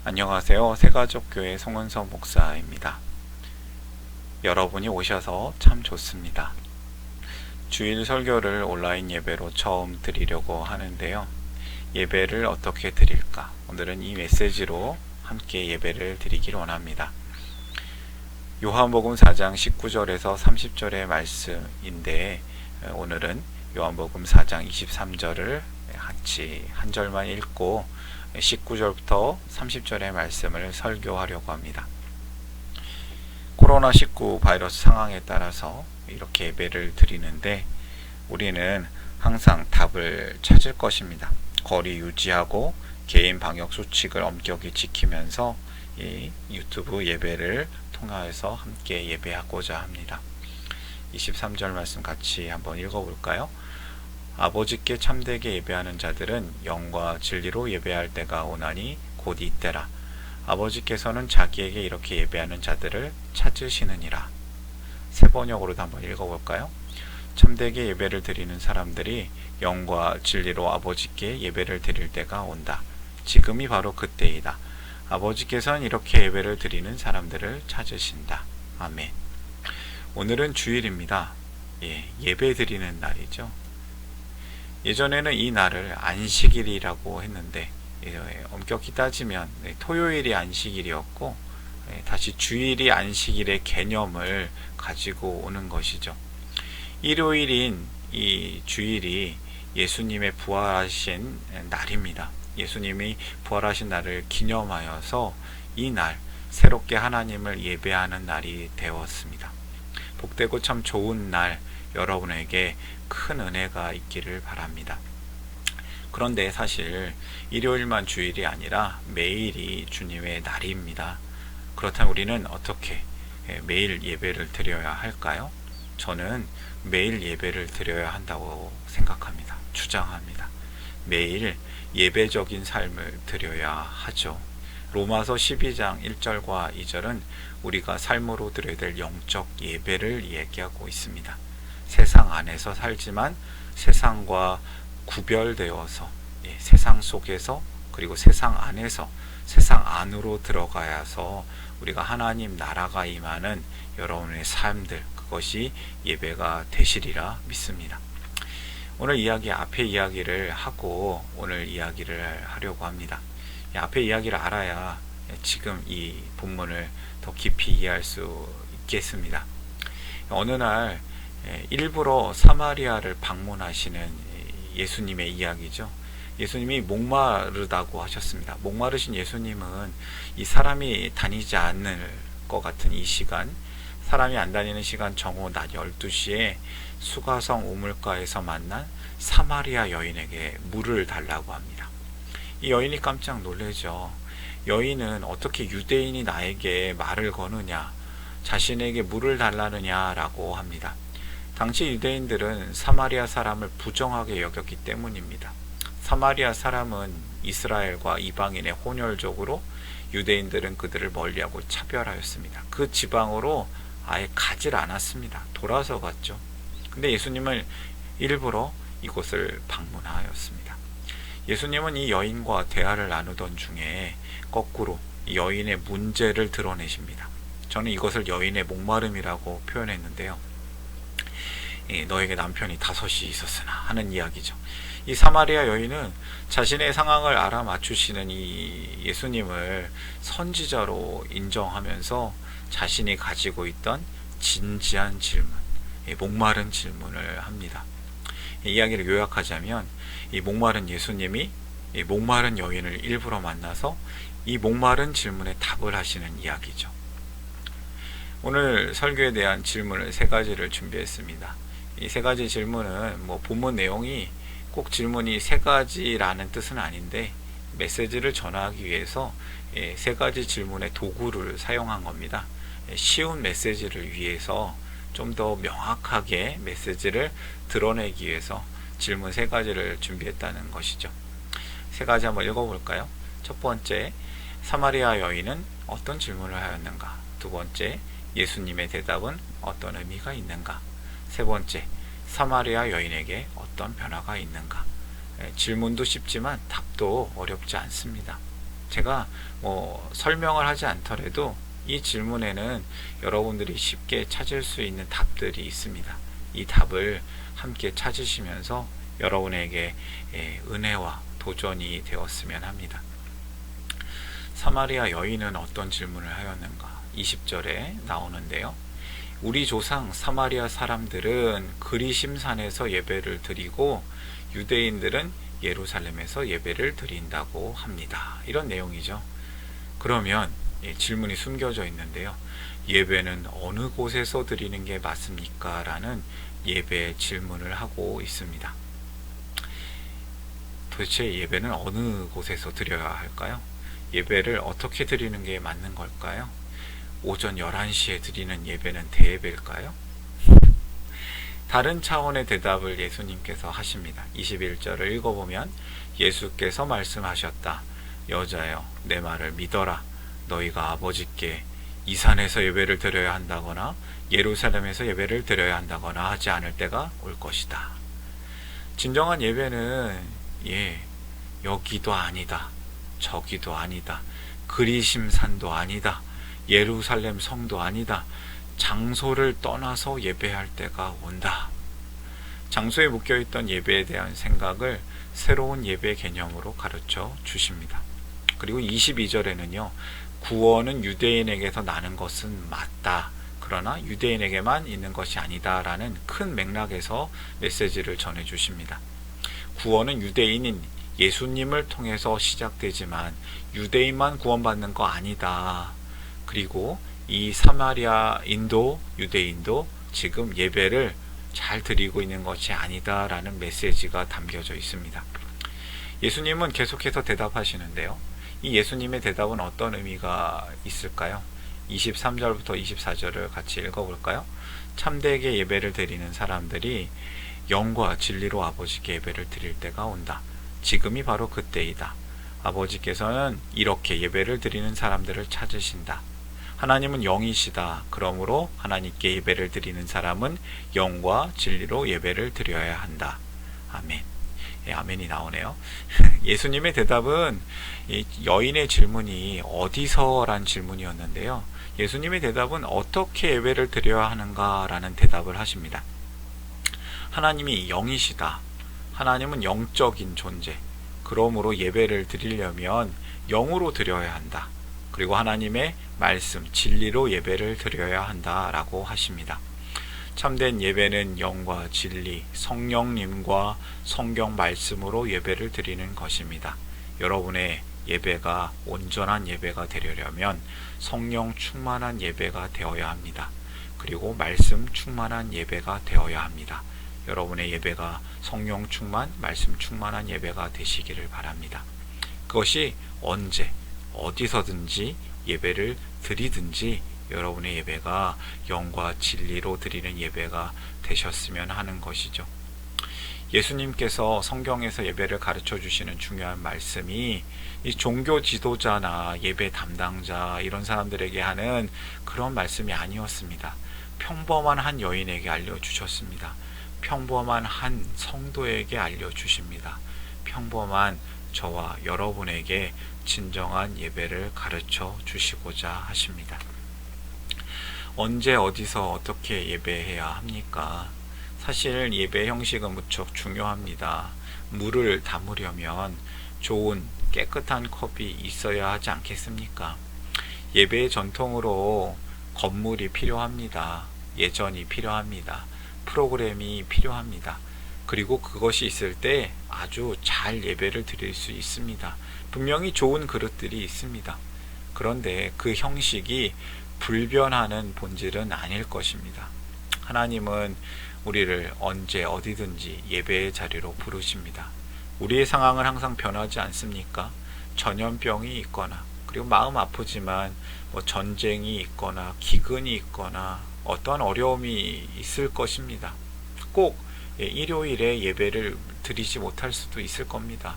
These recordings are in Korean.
안녕하세요. 새가족교회 송은서 목사입니다. 여러분이 오셔서 참 좋습니다. 주일 설교를 온라인 예배로 처음 드리려고 하는데요. 예배를 어떻게 드릴까? 오늘은 이 메시지로 함께 예배를 드리길 원합니다. 요한복음 4장 19절에서 30절의 말씀인데 오늘은 요한복음 4장 23절을 같이 한 절만 읽고 19절부터 30절의 말씀을 설교하려고 합니다. 코로나19 바이러스 상황에 따라서 이렇게 예배를 드리는데 우리는 항상 답을 찾을 것입니다. 거리 유지하고 개인 방역 수칙을 엄격히 지키면서 이 유튜브 예배를 통해서 함께 예배하고자 합니다. 23절 말씀 같이 한번 읽어볼까요? 아버지께 참되게 예배하는 자들은 영과 진리로 예배할 때가 오나니 곧 이때라. 아버지께서는 자기에게 이렇게 예배하는 자들을 찾으시느니라. 세 번역으로도 한번 읽어볼까요? 참되게 예배를 드리는 사람들이 영과 진리로 아버지께 예배를 드릴 때가 온다. 지금이 바로 그때이다. 아버지께서는 이렇게 예배를 드리는 사람들을 찾으신다. 아멘. 오늘은 주일입니다. 예배 드리는 날이죠. 예전에는 이 날을 안식일이라고 했는데 엄격히 따지면 토요일이 안식일이었고 다시 주일이 안식일의 개념을 가지고 오는 것이죠. 일요일인 이 주일이 예수님의 부활하신 날입니다. 예수님이 부활하신 날을 기념하여서 이 날 새롭게 하나님을 예배하는 날이 되었습니다. 복되고 참 좋은 날 여러분에게 큰 은혜가 있기를 바랍니다. 그런데 사실 일요일만 주일이 아니라 매일이 주님의 날입니다. 그렇다면 우리는 어떻게 매일 예배를 드려야 할까요? 저는 매일 예배를 드려야 한다고 생각합니다. 주장합니다. 매일 예배적인 삶을 드려야 하죠. 로마서 12장 1절과 2절은 우리가 삶으로 드려야 될 영적 예배를 얘기하고 있습니다. 세상 안에서 살지만 세상과 구별되어서 세상 속에서 그리고 세상 안에서 세상 안으로 들어가야서 우리가 하나님 나라가 임하는 여러분의 삶들, 그것이 예배가 되시리라 믿습니다. 오늘 이야기 앞에 이야기를 하고 오늘 이야기를 하려고 합니다. 앞에 이야기를 알아야 지금 이 본문을 더 깊이 이해할 수 있겠습니다. 어느 날 일부러 사마리아를 방문하시는 예수님의 이야기죠. 예수님이 목마르다고 하셨습니다. 목마르신 예수님은 이 사람이 다니지 않을 것 같은 이 시간, 사람이 안 다니는 시간 정오 낮 12시에 수가성 우물가에서 만난 사마리아 여인에게 물을 달라고 합니다. 이 여인이 깜짝 놀라죠. 여인은 어떻게 유대인이 나에게 말을 거느냐, 자신에게 물을 달라느냐라고 합니다. 당시 유대인들은 사마리아 사람을 부정하게 여겼기 때문입니다. 사마리아 사람은 이스라엘과 이방인의 혼혈족으로 유대인들은 그들을 멀리하고 차별하였습니다. 그 지방으로 아예 가질 않았습니다. 돌아서 갔죠. 근데 예수님은 일부러 이곳을 방문하였습니다. 예수님은 이 여인과 대화를 나누던 중에 거꾸로 이 여인의 문제를 드러내십니다. 저는 이것을 여인의 목마름이라고 표현했는데요. 너에게 남편이 5이 있었으나 하는 이야기죠. 이 사마리아 여인은 자신의 상황을 알아맞추시는 이 예수님을 선지자로 인정하면서 자신이 가지고 있던 진지한 질문, 목마른 질문을 합니다. 이 이야기를 요약하자면 이 목마른 예수님이 이 목마른 여인을 일부러 만나서 이 목마른 질문에 답을 하시는 이야기죠. 오늘 설교에 대한 질문을 3가지를 준비했습니다. 이 3가지 질문은 본문 내용이 꼭 질문이 3가지라는 뜻은 아닌데 메시지를 전하기 위해서 3가지 질문의 도구를 사용한 겁니다. 쉬운 메시지를 위해서 좀 더 명확하게 메시지를 드러내기 위해서 질문 3가지를 준비했다는 것이죠. 3가지 한번 읽어볼까요? 첫 번째, 사마리아 여인은 어떤 질문을 하였는가? 두 번째, 예수님의 대답은 어떤 의미가 있는가? 세 번째, 사마리아 여인에게 어떤 변화가 있는가? 질문도 쉽지만 답도 어렵지 않습니다. 제가 설명을 하지 않더라도 이 질문에는 여러분들이 쉽게 찾을 수 있는 답들이 있습니다. 이 답을 함께 찾으시면서 여러분에게 은혜와 도전이 되었으면 합니다. 사마리아 여인은 어떤 질문을 하였는가? 20절에 나오는데요. 우리 조상 사마리아 사람들은 그리심산에서 예배를 드리고 유대인들은 예루살렘에서 예배를 드린다고 합니다. 이런 내용이죠. 그러면 질문이 숨겨져 있는데요. 예배는 어느 곳에서 드리는 게 맞습니까? 라는 예배 질문을 하고 있습니다. 도대체 예배는 어느 곳에서 드려야 할까요? 예배를 어떻게 드리는 게 맞는 걸까요? 오전 11시에 드리는 예배는 대예배일까요? 다른 차원의 대답을 예수님께서 하십니다. 21절을 읽어보면 예수께서 말씀하셨다. 여자여, 내 말을 믿어라. 너희가 아버지께 이 산에서 예배를 드려야 한다거나 예루살렘에서 예배를 드려야 한다거나 하지 않을 때가 올 것이다. 진정한 예배는 여기도 아니다. 저기도 아니다. 그리심산도 아니다. 예루살렘 성도 아니다. 장소를 떠나서 예배할 때가 온다. 장소에 묶여있던 예배에 대한 생각을 새로운 예배 개념으로 가르쳐 주십니다. 그리고 22절에는요. 구원은 유대인에게서 나는 것은 맞다. 그러나 유대인에게만 있는 것이 아니다. 라는 큰 맥락에서 메시지를 전해 주십니다. 구원은 유대인인 예수님을 통해서 시작되지만 유대인만 구원받는 거 아니다. 그리고 이 사마리아인도 유대인도 지금 예배를 잘 드리고 있는 것이 아니다 라는 메시지가 담겨져 있습니다. 예수님은 계속해서 대답하시는데요. 이 예수님의 대답은 어떤 의미가 있을까요? 23절부터 24절을 같이 읽어볼까요? 참되게 예배를 드리는 사람들이 영과 진리로 아버지께 예배를 드릴 때가 온다. 지금이 바로 그때이다. 아버지께서는 이렇게 예배를 드리는 사람들을 찾으신다. 하나님은 영이시다. 그러므로 하나님께 예배를 드리는 사람은 영과 진리로 예배를 드려야 한다. 아멘. 아멘이 나오네요. 예수님의 대답은 여인의 질문이 어디서란 질문이었는데요. 예수님의 대답은 어떻게 예배를 드려야 하는가 라는 대답을 하십니다. 하나님이 영이시다. 하나님은 영적인 존재. 그러므로 예배를 드리려면 영으로 드려야 한다. 그리고 하나님의 말씀, 진리로 예배를 드려야 한다라고 하십니다. 참된 예배는 영과 진리, 성령님과 성경 말씀으로 예배를 드리는 것입니다. 여러분의 예배가 온전한 예배가 되려면 성령 충만한 예배가 되어야 합니다. 그리고 말씀 충만한 예배가 되어야 합니다. 여러분의 예배가 성령 충만, 말씀 충만한 예배가 되시기를 바랍니다. 그것이 언제, 어디서든지 예배를 드리든지 여러분의 예배가 영과 진리로 드리는 예배가 되셨으면 하는 것이죠. 예수님께서 성경에서 예배를 가르쳐 주시는 중요한 말씀이 이 종교 지도자나 예배 담당자 이런 사람들에게 하는 그런 말씀이 아니었습니다. 평범한 한 여인에게 알려주셨습니다. 평범한 한 성도에게 알려주십니다. 평범한 저와 여러분에게 진정한 예배를 가르쳐 주시고자 하십니다. 언제 어디서 어떻게 예배해야 합니까? 사실 예배 형식은 무척 중요합니다. 물을 담으려면 좋은 깨끗한 컵이 있어야 하지 않겠습니까? 예배의 전통으로 건물이 필요합니다. 예전이 필요합니다. 프로그램이 필요합니다. 그리고 그것이 있을 때 아주 잘 예배를 드릴 수 있습니다. 분명히 좋은 그릇들이 있습니다. 그런데 그 형식이 불변하는 본질은 아닐 것입니다. 하나님은 우리를 언제 어디든지 예배의 자리로 부르십니다. 우리의 상황은 항상 변하지 않습니까? 전염병이 있거나 그리고 마음 아프지만 전쟁이 있거나 기근이 있거나 어떠한 어려움이 있을 것입니다. 꼭 일요일에 예배를 드리지 못할 수도 있을 겁니다.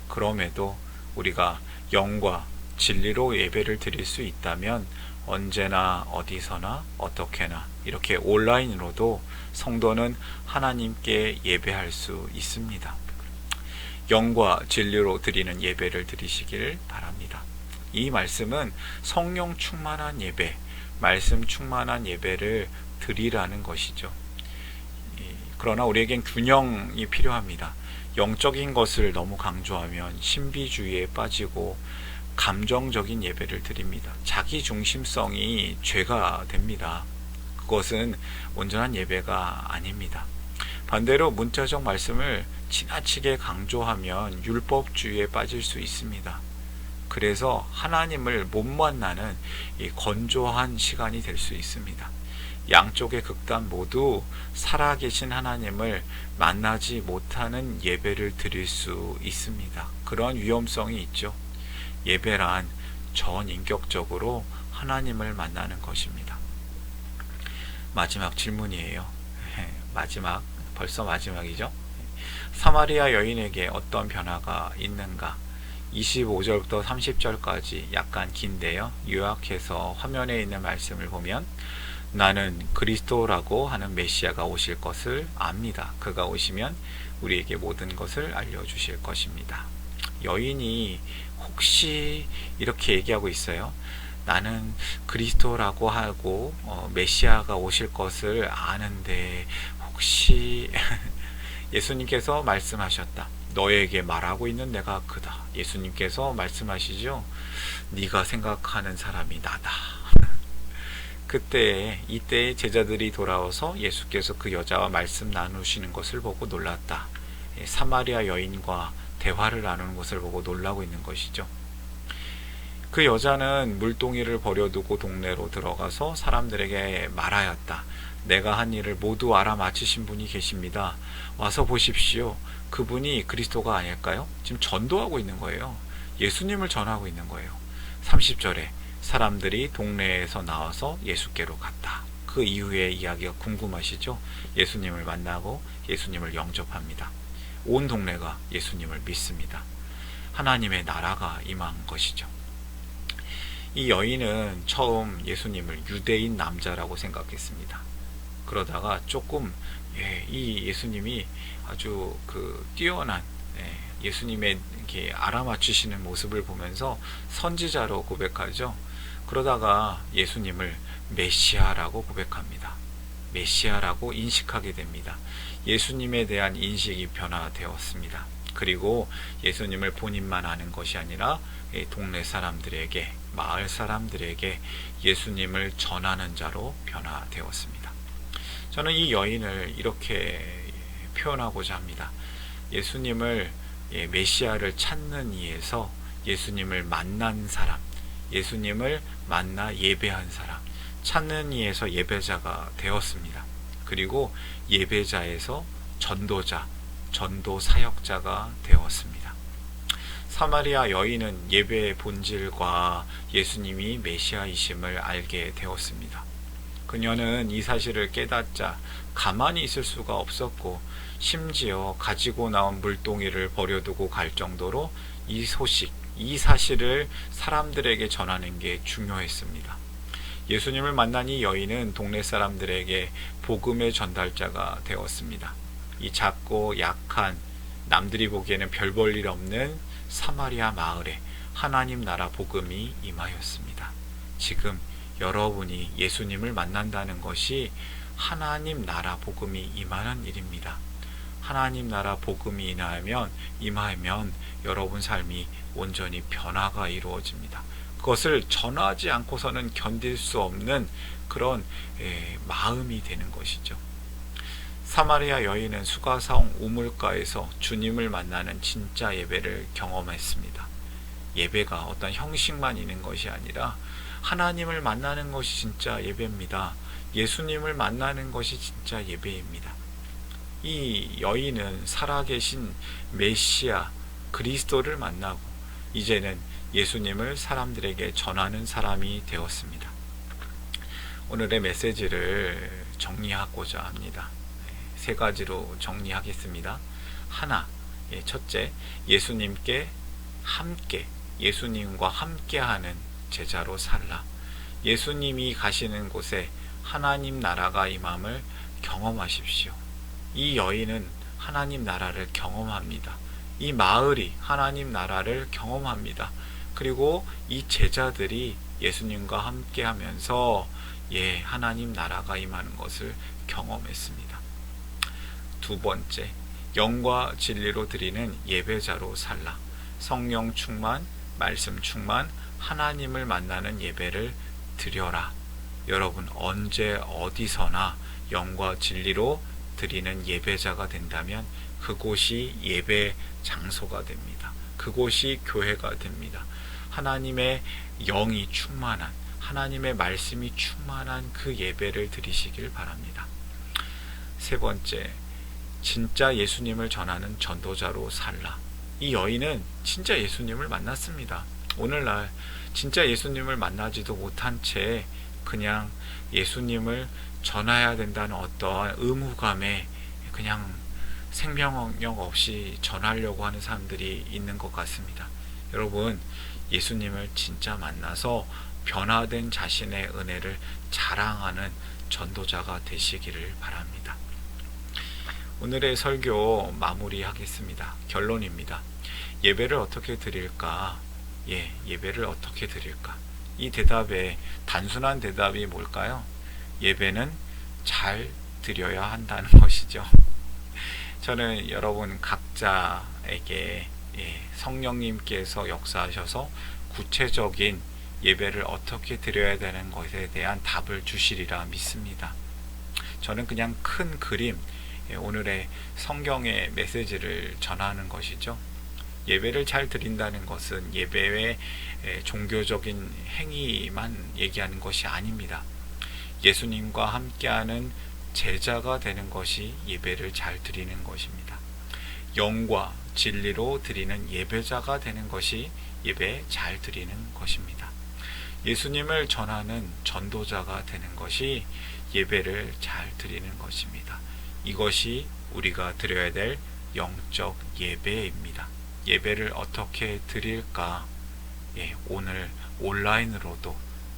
그럼에도 우리가 영과 진리로 예배를 드릴 수 있다면 언제나 어디서나 어떻게나 이렇게 온라인으로도 성도는 하나님께 예배할 수 있습니다. 영과 진리로 드리는 예배를 드리시길 바랍니다. 이 말씀은 성령 충만한 예배, 말씀 충만한 예배를 드리라는 것이죠. 그러나 우리에겐 균형이 필요합니다. 영적인 것을 너무 강조하면 신비주의에 빠지고 감정적인 예배를 드립니다. 자기 중심성이 죄가 됩니다. 그것은 온전한 예배가 아닙니다. 반대로 문자적 말씀을 지나치게 강조하면 율법주의에 빠질 수 있습니다. 그래서 하나님을 못 만나는 이 건조한 시간이 될 수 있습니다. 양쪽의 극단 모두 살아계신 하나님을 만나지 못하는 예배를 드릴 수 있습니다. 그런 위험성이 있죠. 예배란 전인격적으로 하나님을 만나는 것입니다. 마지막 질문이에요. 벌써 마지막이죠. 사마리아 여인에게 어떤 변화가 있는가? 25절부터 30절까지 약간 긴데요. 요약해서 화면에 있는 말씀을 보면 나는 그리스도라고 하는 메시아가 오실 것을 압니다. 그가 오시면 우리에게 모든 것을 알려주실 것입니다. 여인이 혹시 이렇게 얘기하고 있어요. 나는 그리스도라고 하고 메시아가 오실 것을 아는데 혹시 예수님께서 말씀하셨다. 너에게 말하고 있는 내가 그다. 예수님께서 말씀하시죠. 네가 생각하는 사람이 나다. 이때 제자들이 돌아와서 예수께서 그 여자와 말씀 나누시는 것을 보고 놀랐다. 사마리아 여인과 대화를 나누는 것을 보고 놀라고 있는 것이죠. 그 여자는 물동이를 버려두고 동네로 들어가서 사람들에게 말하였다. 내가 한 일을 모두 알아맞히신 분이 계십니다. 와서 보십시오. 그분이 그리스도가 아닐까요? 지금 전도하고 있는 거예요. 예수님을 전하고 있는 거예요. 30절에 사람들이 동네에서 나와서 예수께로 갔다. 그 이후의 이야기가 궁금하시죠? 예수님을 만나고 예수님을 영접합니다. 온 동네가 예수님을 믿습니다. 하나님의 나라가 임한 것이죠. 이 여인은 처음 예수님을 유대인 남자라고 생각했습니다. 그러다가 조금 이 예수님이 아주 뛰어난 예수님의 이렇게 알아맞히시는 모습을 보면서 선지자로 고백하죠. 그러다가 예수님을 메시아라고 고백합니다. 메시아라고 인식하게 됩니다. 예수님에 대한 인식이 변화되었습니다. 그리고 예수님을 본인만 아는 것이 아니라 동네 사람들에게, 마을 사람들에게 예수님을 전하는 자로 변화되었습니다. 저는 이 여인을 이렇게 표현하고자 합니다. 예수님을 메시아를 찾는 이에서 예수님을 만난 사람, 예수님을 만나 예배한 사람, 찾는 이에서 예배자가 되었습니다. 그리고 예배자에서 전도자, 전도 사역자가 되었습니다. 사마리아 여인은 예배의 본질과 예수님이 메시아이심을 알게 되었습니다. 그녀는 이 사실을 깨닫자 가만히 있을 수가 없었고 심지어 가지고 나온 물동이를 버려두고 갈 정도로 이 소식, 이 사실을 사람들에게 전하는 게 중요했습니다. 예수님을 만난 이 여인은 동네 사람들에게 복음의 전달자가 되었습니다. 이 작고 약한, 남들이 보기에는 별 볼 일 없는 사마리아 마을에 하나님 나라 복음이 임하였습니다. 지금 여러분이 예수님을 만난다는 것이 하나님 나라 복음이 임하는 일입니다. 하나님 나라 복음이 임하면 여러분 삶이 온전히 변화가 이루어집니다. 그것을 전하지 않고서는 견딜 수 없는 그런 마음이 되는 것이죠. 사마리아 여인은 수가성 우물가에서 주님을 만나는 진짜 예배를 경험했습니다. 예배가 어떤 형식만 있는 것이 아니라 하나님을 만나는 것이 진짜 예배입니다. 예수님을 만나는 것이 진짜 예배입니다. 이 여인은 살아계신 메시아 그리스도를 만나고 이제는 예수님을 사람들에게 전하는 사람이 되었습니다. 오늘의 메시지를 정리하고자 합니다. 세 가지로 정리하겠습니다. 하나, 첫째, 예수님과 함께하는 제자로 살라. 예수님이 가시는 곳에 하나님 나라가 임함을 경험하십시오. 이 여인은 하나님 나라를 경험합니다. 이 마을이 하나님 나라를 경험합니다. 그리고 이 제자들이 예수님과 함께 하면서 하나님 나라가 임하는 것을 경험했습니다. 두 번째, 영과 진리로 드리는 예배자로 살라. 성령 충만, 말씀 충만, 하나님을 만나는 예배를 드려라. 여러분, 언제 어디서나 영과 진리로 드리는 예배자가 된다면 그곳이 예배 장소가 됩니다. 그곳이 교회가 됩니다. 하나님의 영이 충만한, 하나님의 말씀이 충만한 그 예배를 드리시길 바랍니다. 세 번째, 진짜 예수님을 전하는 전도자로 살라. 이 여인은 진짜 예수님을 만났습니다. 오늘날 진짜 예수님을 만나지도 못한 채 그냥 예수님을 전해야 된다는 어떠한 의무감에 그냥 생명력 없이 전하려고 하는 사람들이 있는 것 같습니다. 여러분, 예수님을 진짜 만나서 변화된 자신의 은혜를 자랑하는 전도자가 되시기를 바랍니다. 오늘의 설교 마무리하겠습니다. 결론입니다. 예배를 어떻게 드릴까? 예배를 어떻게 드릴까? 이 대답에 단순한 대답이 뭘까요? 예배는 잘 드려야 한다는 것이죠. 저는 여러분 각자에게 성령님께서 역사하셔서 구체적인 예배를 어떻게 드려야 되는 것에 대한 답을 주시리라 믿습니다. 저는 그냥 큰 그림, 오늘의 성경의 메시지를 전하는 것이죠. 예배를 잘 드린다는 것은 예배의 종교적인 행위만 얘기하는 것이 아닙니다. 예수님과 함께하는 제자가 되는 것이 예배를 잘 드리는 것입니다. 영과 진리로 드리는 예배자가 되는 것이 예배 잘 드리는 것입니다. 예수님을 전하는 전도자가 되는 것이 예배를 잘 드리는 것입니다. 이것이 우리가 드려야 될 영적 예배입니다. 예배를 어떻게 드릴까? 오늘 온라인으로도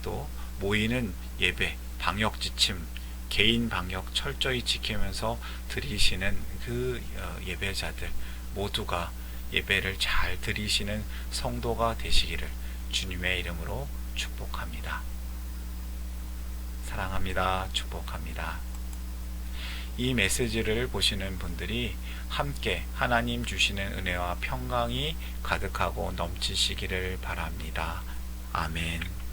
또 모이는 예배, 방역 지침, 개인 방역 철저히 지키면서 드리시는 그 예배자들 모두가 예배를 잘 드리시는 성도가 되시기를 주님의 이름으로 축복합니다. 사랑합니다. 축복합니다. 이 메시지를 보시는 분들이 함께 하나님 주시는 은혜와 평강이 가득하고 넘치시기를 바랍니다. 아멘.